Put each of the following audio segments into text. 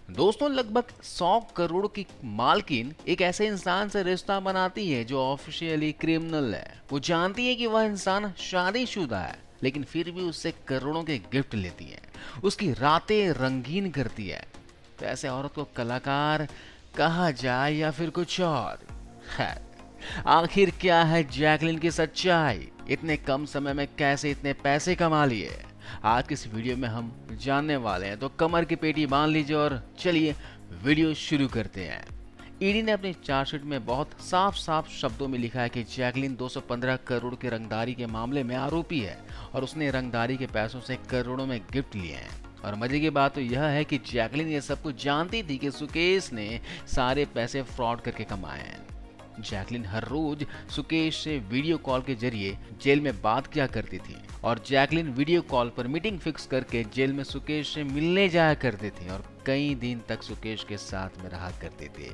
दोस्तों, लगभग 100 करोड़ की मालकिन एक ऐसे इंसान से रिश्ता बनाती है जो ऑफिशियली क्रिमिनल है। वो जानती है कि वह इंसान शादीशुदा है, लेकिन फिर भी उससे करोड़ों के गिफ्ट लेती है, उसकी रातें रंगीन करती है। तो ऐसे औरत को कलाकार कहा जाए या फिर कुछ और? खैर, आखिर क्या है जैकलिन की सच्चाई? इतने कम समय में कैसे इतने पैसे कमा लिए? आज की इस वीडियो में हम जानने वाले हैं, तो कमर की पेटी बांध लीजिए और चलिए वीडियो शुरू करते हैं। ईडी ने अपनी चार्जशीट में बहुत साफ साफ शब्दों में लिखा है कि जैकलिन 215 करोड़ के रंगदारी के मामले में आरोपी है और उसने रंगदारी के पैसों से करोड़ों में गिफ्ट लिए हैं। और मजे की बात तो यह है कि जैकलिन ये सब कुछ जानती थी कि सुकेश ने सारे पैसे फ्रॉड करके कमाए हैं। जैकलिन हर रोज सुकेश से वीडियो कॉल के जरिए जेल में बात किया करती थी और जैकलिन वीडियो कॉल पर मीटिंग फिक्स करके जेल में सुकेश से मिलने जाया करती थी और कई दिन तक सुकेश के साथ में रहा करते थे।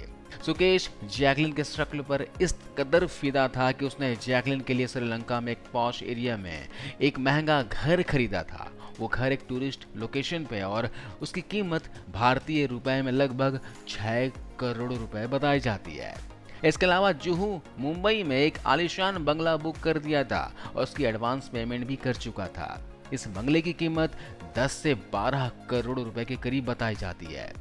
सुकेश जैकलिन के शक्ल पर इस कदर फिदा था कि उसने जैकलिन के लिए श्रीलंका में एक पॉश एरिया में एक महंगा घर खरीदा था। वो घर एक टूरिस्ट लोकेशन पे और उसकी कीमत भारतीय रुपए में लगभग 6 करोड़ रुपए बताई जाती है। इसके अलावा जुहू मुंबई में एक आलीशान बंगला बुक कर दिया था और उसकी एडवांस पेमेंट भी कर चुका था। इस बंगले की कीमत 10 से 12 करोड़ रुपए के करीब बताई जाती है।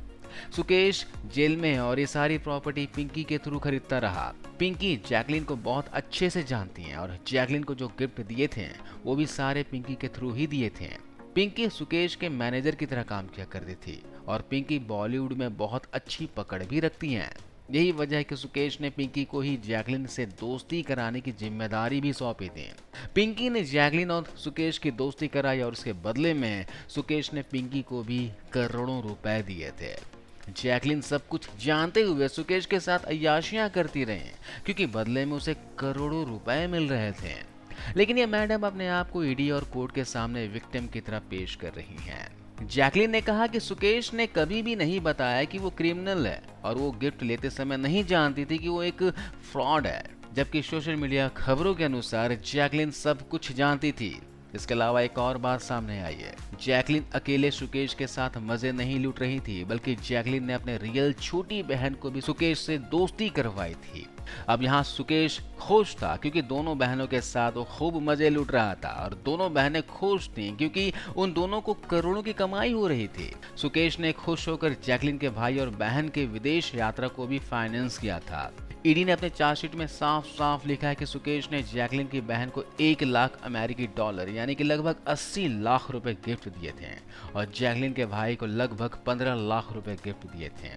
सुकेश जेल में है और ये सारी प्रॉपर्टी पिंकी के थ्रू खरीदता रहा। पिंकी जैकलिन को बहुत अच्छे से जानती हैं और जैकलिन को जो गिफ्ट दिए थे वो भी सारे पिंकी के थ्रू ही दिए थे। पिंकी सुकेश के मैनेजर की तरह काम किया करती थी और पिंकी बॉलीवुड में बहुत अच्छी पकड़ भी रखती हैं। यही वजह है कि सुकेश ने पिंकी को ही जैकलिन से दोस्ती कराने की जिम्मेदारी भी सौंपी थी। पिंकी ने जैकलिन और सुकेश की दोस्ती कराई और उसके बदले में सुकेश ने पिंकी को भी करोड़ों रुपए दिए थे। जैकलिन सब कुछ जानते हुए सुकेश के साथ अय्याशियां करती रही, क्योंकि बदले में उसे करोड़ों रुपए मिल रहे थे। लेकिन ये मैडम अपने आप को ईडी और कोर्ट के सामने विक्टिम की तरह पेश कर रही हैं। जैकलिन ने कहा कि सुकेश ने कभी भी नहीं बताया कि वो क्रिमिनल है और वो गिफ्ट लेते समय नहीं जानती थी कि वो एक फ्रॉड है, जबकि सोशल मीडिया खबरों के अनुसार जैकलिन सब कुछ जानती थी। इसके अलावा एक और बात सामने आई है, जैकलिन अकेले सुकेश के साथ मजे नहीं लूट रही थी, बल्कि जैकलिन ने अपने रियल छोटी बहन को भी सुकेश से दोस्ती करवाई थी। अब यहाँ सुकेश खुश था क्योंकि दोनों बहनों के साथ वो खूब मजे लूट रहा था और दोनों बहनें खुश थीं क्योंकि उन दोनों को करोड़ों की कमाई हो रही थी। सुकेश ने खुश होकर जैकलिन के भाई और बहन के विदेश यात्रा को भी फाइनेंस किया था। ईडी ने अपने चार्जशीट में साफ साफ लिखा है कि सुकेश ने जैकलिन की बहन को 1 लाख अमेरिकी डॉलर यानी कि लगभग 80 लाख रुपए गिफ्ट दिए थे और जैकलिन के भाई को लगभग 15 लाख रुपए गिफ्ट दिए थे।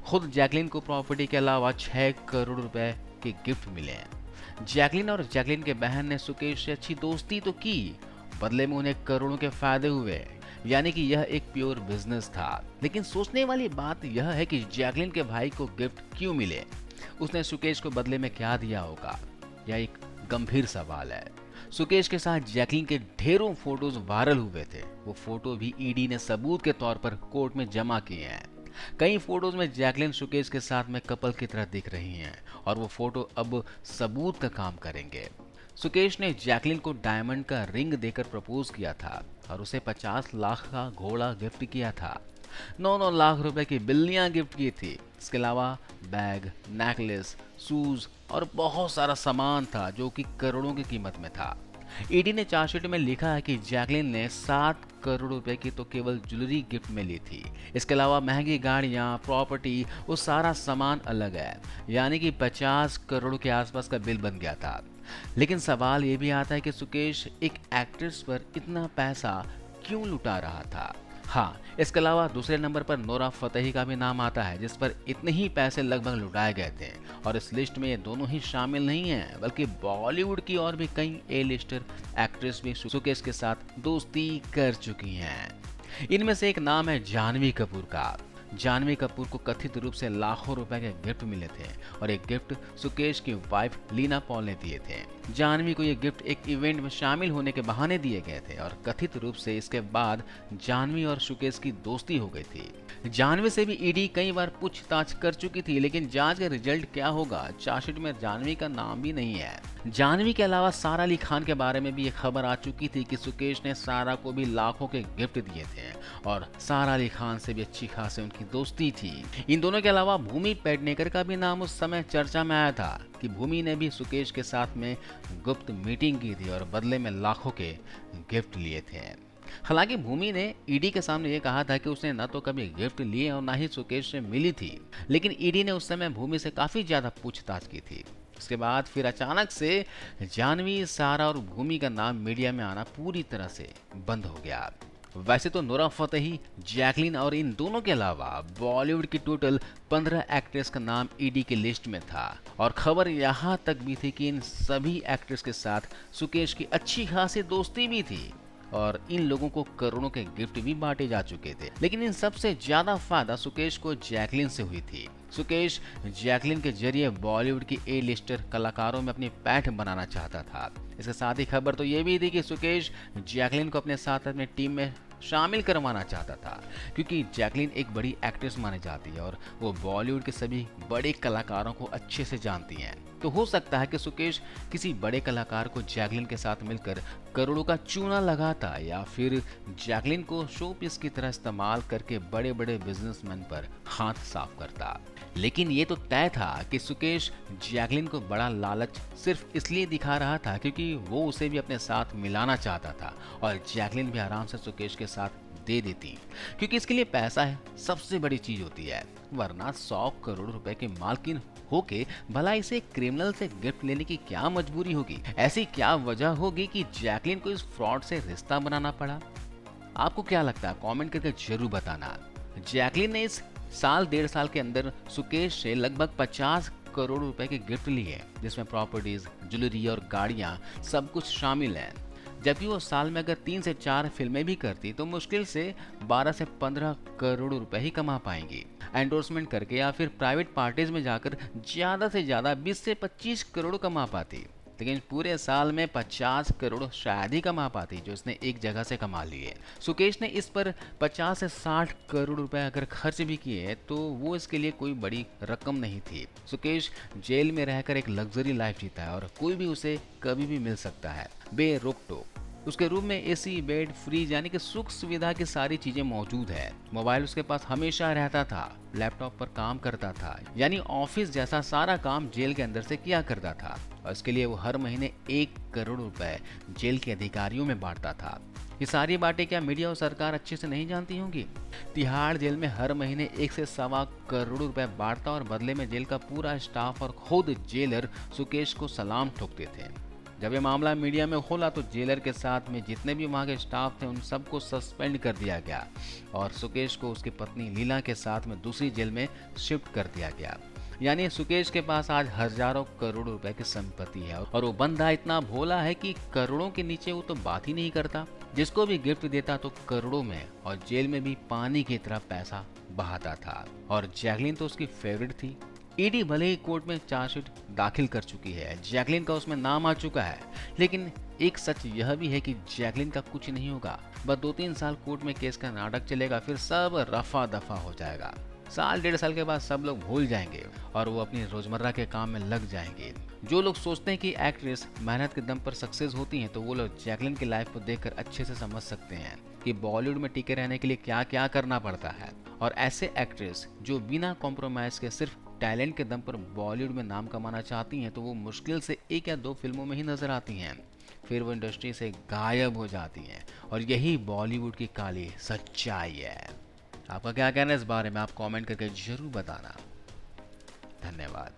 खुद जैकलिन को प्रॉपर्टी के अलावा 6 करोड़ रुपए के गिफ्ट मिले हैं। जैकलिन और जैकलिन के बहन ने सुकेश से अच्छी दोस्ती तो की, बदले में उन्हें करोड़ों के फायदे हुए, यानी कि यह एक प्योर बिजनेस था। लेकिन सोचने वाली बात यह है कि जैकलिन के भाई को गिफ्ट क्यों मिले? उसने सुकेश को बदले में क्या दिया होगा? यह एक गंभीर सवाल है। सुकेश के साथ जैकलिन के ढेरों फोटोज वायरल हुए थे। वो फोटो भी ईडी ने सबूत के तौर पर कोर्ट में जमा किए हैं। कई फोटोज में जैकलिन सुकेश के साथ में कपल की तरह दिख रही हैं और वो फोटो अब सबूत का काम करेंगे। सुकेश ने जैकलिन को डायमंड का रिंग देकर प्रपोज किया था और उसे 50 लाख का घोड़ा गिफ्ट किया था। 9-9 लाख रुपए की बिल्लियां गिफ्ट की थी। इसके अलावा बैग, नेकलेस, शूज और बहुत सारा सामान था जो कि करोड़ों की कीमत में था। ईडी ने चार्जशीट में लिखा है कि जैकलिन ने 7 करोड़ रुपए की तो केवल ज्वेलरी गिफ्ट में ली थी। इसके अलावा महंगी गाड़ियां, प्रॉपर्टी, वो सारा सामान अलग है, यानी कि 50 करोड़ के आसपास का बिल बन गया था। लेकिन सवाल ये भी आता है कि सुकेश एक एक्ट्रेस पर इतना पैसा क्यों लुटा रहा था? हाँ, इसके अलावा दूसरे नंबर पर नोरा फतेही का भी नाम आता है, जिस पर इतने ही पैसे लगभग लुटाए गए थे और इस लिस्ट में ये दोनों ही शामिल नहीं हैं, बल्कि बॉलीवुड की और भी कई ए लिस्टर एक्ट्रेस भी सुकेश के साथ दोस्ती कर चुकी हैं। इनमें से एक नाम है जानवी कपूर का। जानवी कपूर को कथित रूप से लाखों रुपए के गिफ्ट मिले थे और एक गिफ्ट सुकेश की वाइफ लीना पॉल ने दिए थे। जानवी को ये गिफ्ट एक इवेंट में शामिल होने के बहाने दिए गए थे और कथित रूप से इसके बाद जानवी और सुकेश की दोस्ती हो गई थी। जानवी से भी ईडी कई बार पूछताछ कर चुकी थी, लेकिन जांच का रिजल्ट क्या होगा, चार्जशीट में जानवी का नाम भी नहीं है। जानवी के अलावा सारा अली खान के बारे में भी ये खबर आ चुकी थी कि सुकेश ने सारा को भी लाखों के गिफ्ट दिए थे और सारा अली खान से भी अच्छी खासी उनकी दोस्ती थी। इन दोनों के अलावा भूमि पेडनेकर का भी नाम उस समय चर्चा में आया था कि भूमि ने भी सुकेश के साथ में गुप्त मीटिंग की थी और बदले में लाखों के गिफ्ट लिए थे। हालांकि भूमि ने ईडी के सामने ये कहा था कि उसने न तो कभी गिफ्ट लिए और न ही सुकेश से मिली थी, लेकिन ईडी ने उस समय भूमि से काफी ज्यादा पूछताछ की थी। उसके बाद फिर अचानक से जानवी, सारा और भूमि का नाम मीडिया में आना पूरी तरह से बंद हो गया। वैसे तो नूरा फतेही, जैकलीन और इन दोनों के अलावा बॉलीवुड की टोटल 15 एक्ट्रेस का नाम ईडी की लिस्ट में था और खबर यहाँ तक भी थी कि इन सभी एक्ट्रेस के साथ सुकेश की अच्छी खासी दोस्ती भी थी और इन लोगों को करोड़ों के गिफ्ट भी बांटे जा चुके थे। लेकिन इन सबसे ज्यादा फायदा सुकेश को जैकलीन से हुई थी। सुकेश जैकलीन के जरिए बॉलीवुड की ए लिस्टर कलाकारों में अपनी पैठ बनाना चाहता था। इसके साथ ही खबर तो ये भी थी कि सुकेश जैकलीन को अपने साथ अपने टीम में शामिल करवाना चाहता था, क्योंकि जैकलीन एक बड़ी एक्ट्रेस मानी जाती है और वो बॉलीवुड के सभी बड़े कलाकारों को अच्छे से जानती हैं। तो हो सकता है कि सुकेश किसी बड़े कलाकार को जैकलीन के साथ मिलकर करोड़ों का चूना लगाता या फिर जैकलीन को शो पीस की तरह इस्तेमाल करके बड़े बड़े बिजनेसमैन पर हाथ साफ करता। लेकिन ये तो तय था कि सुकेश जैकलीन को बड़ा लालच सिर्फ इसलिए दिखा रहा था क्योंकि वो उसे भी अपने साथ मिलाना चाहता था और जैकलीन भी आराम से सुकेश के साथ दे देती, क्योंकि इसके लिए पैसा है सबसे बड़ी चीज होती है। वरना 100 करोड़ रुपए के मालकिन होके भला इसे क्रिमिनल से गिफ्ट लेने की क्या मजबूरी होगी? ऐसी क्या वजह होगी कि जैकलीन को इस फ्रॉड से रिश्ता बनाना पड़ा? आपको क्या लगता है? कमेंट करके जरूर बताना। जैकलीन ने इस साल 1.5 साल के अंदर सुकेश से लगभग 50 करोड़ रुपए के गिफ्ट लिए, जिसमें प्रॉपर्टीज, ज्वेलरी और गाड़ियां सब कुछ शामिल हैं। जबकि वो साल में अगर 3 से 4 फिल्में भी करती तो मुश्किल से 12 से 15 करोड़ रुपए ही कमा पाएंगी। एंडोर्समेंट करके या फिर प्राइवेट पार्टीज में जाकर ज्यादा से ज्यादा 20 से 25 करोड़ कमा पाती, लेकिन पूरे साल में 50 करोड़ शायद ही कमा पाती जो इसने एक जगह से कमा लिए। सुकेश ने इस पर 50 से 60 करोड़ रुपए अगर खर्च भी किए तो वो इसके लिए कोई बड़ी रकम नहीं थी। सुकेश जेल में रहकर एक लग्जरी लाइफ जीता है और कोई भी उसे कभी भी मिल सकता है बेरोक टोक। उसके रूम में एसी, बेड, फ्रीज यानी कि सुख सुविधा की सारी चीजें मौजूद है। मोबाइल उसके पास हमेशा रहता था, लैपटॉप पर काम करता था, यानी ऑफिस जैसा सारा काम जेल के अंदर से किया करता था और इसके लिए वो हर महीने 1 करोड़ रुपए जेल के अधिकारियों में बांटता था। ये सारी बातें क्या मीडिया और सरकार अच्छे से नहीं जानती होंगी? तिहाड़ जेल में हर महीने 1 से 1.25 करोड़ रुपए बांटता और बदले में जेल का पूरा स्टाफ और खुद जेलर सुकेश को सलाम ठोकते थे। जब ये मामला मीडिया में खोला तो जेलर के साथ में जितने भी वहाँ के स्टाफ थे उन सबको सस्पेंड कर दिया गया और सुकेश को उसकी पत्नी लीला के साथ में दूसरी जेल में शिफ्ट कर दिया गया। यानी सुकेश के पास आज हजारों करोड़ रुपए की संपत्ति है और वो बंदा इतना भोला है कि करोड़ों के नीचे वो तो बात ही नहीं करता। जिसको भी गिफ्ट देता तो करोड़ों में और जेल में भी पानी की तरह पैसा बहाता था और जैकलीन तो उसकी फेवरेट थी। ईडी भले ही कोर्ट में चार्जशीट दाखिल कर चुकी है, जैकलीन का उसमें नाम आ चुका है, लेकिन एक सच यह भी है कि जैकलीन का कुछ नहीं होगा। बस 2-3 साल कोर्ट में केस का नाटक चलेगा, फिर सब रफा दफा हो जाएगा। साल 1.5 साल के बाद सब लोग भूल जाएंगे और वो अपनी रोजमर्रा के काम में लग जाएंगे। जो लोग सोचते हैं कि एक्ट्रेस मेहनत के दम पर सक्सेस होती हैं, तो वो लोग जैकलीन की लाइफ को देखकर अच्छे से समझ सकते हैं कि बॉलीवुड में टिके रहने के लिए क्या क्या करना पड़ता है। और ऐसे एक्ट्रेस जो बिना कॉम्प्रोमाइज के सिर्फ टैलेंट के दम पर बॉलीवुड में नाम कमाना चाहती हैं, तो वो मुश्किल से 1 या 2 फिल्मों में ही नजर आती हैं, फिर वो इंडस्ट्री से गायब हो जाती हैं और यही बॉलीवुड की काली सच्चाई है। आपका क्या कहना है इस बारे में? आप कमेंट करके जरूर बताना। धन्यवाद।